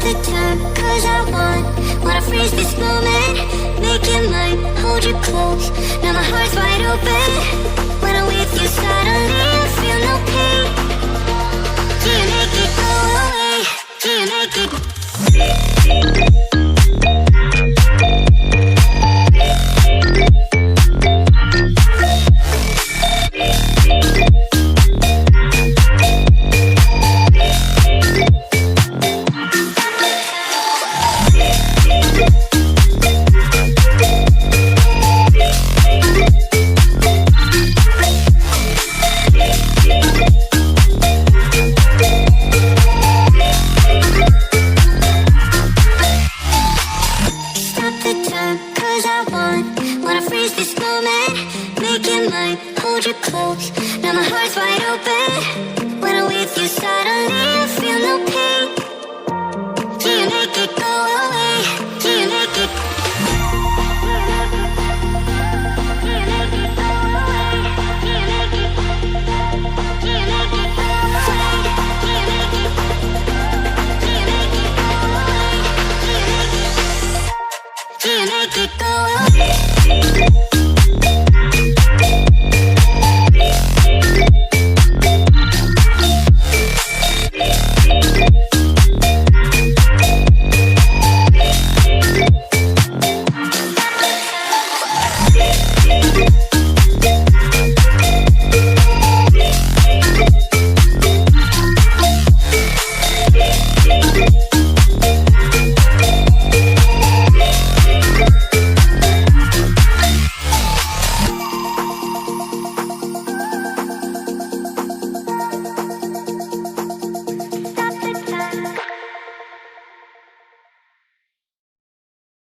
The time, cause I wanna freeze this moment. Make it mine, hold you close. Now my heart's wide open. When I'm with you, suddenly I feel no pain.